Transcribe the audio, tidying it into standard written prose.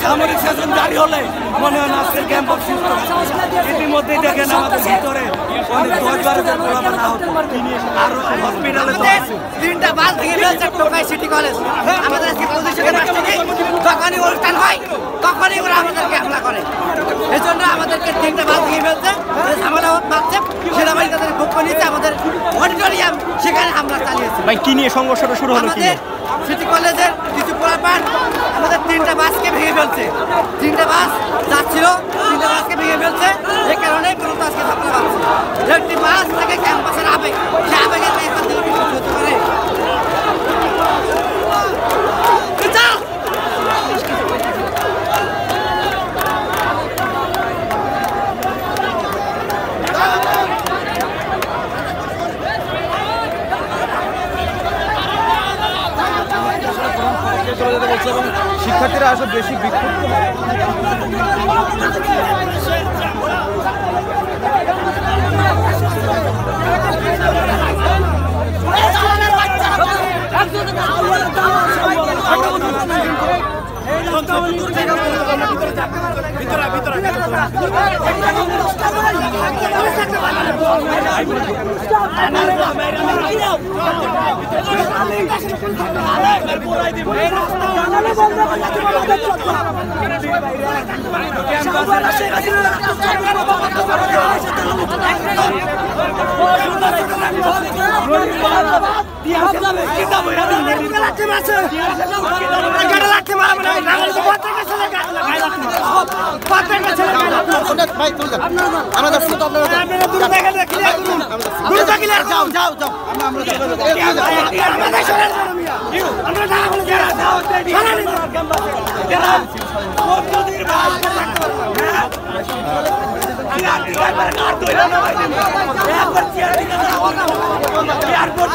সামরিক শাসন জারি হলে মনে হয় আজকের ক্যাম্প ইতিমধ্যেই দেখেন আমাদের ভিতরে অনেক 10-12 প্রোগ্রাম না হতো আর হসপিটালে তো তিনটা বাস ভেঙে ফেলছে টোকাই সিটি কলেজ আমাদের আজকে প্রতিষ্ঠানের রাষ্ট্রপতি যখনই অনুষ্ঠান হয় তখনই ওরা আমাদেরকে হামলা করে এই জন্য আমাদেরকে তিনটা বাস ভেঙে ফেলছে ঝামেলা বাড়ছে সেনাবাহিনী তাদের পক্ষ নিতে আমাদের অডিটোরিয়াম সেখানে হামলা চালিয়েছে। ভাই কি নিয়ে সংঘর্ষটা শুরু হলো? কি সিটি কলেজের কিছু পোলাপান আমাদের তিনটা বাসকে ভেঙে ফেলছে, তিনটা বাস যাচ্ছিল তিনটা বাসকে ভেঙে ফেলছে এই কারণে মূলত আজকে ঝামেলা বাড়ছে। একটি বাস থেকে ক্যাম্পাসের আবেগ সে আবেগের এখান থেকে কিছু হতে পারে। শিক্ষার্থীরা আসলে বেশি বিক্ষুব্ধ এয়ারপোর্ট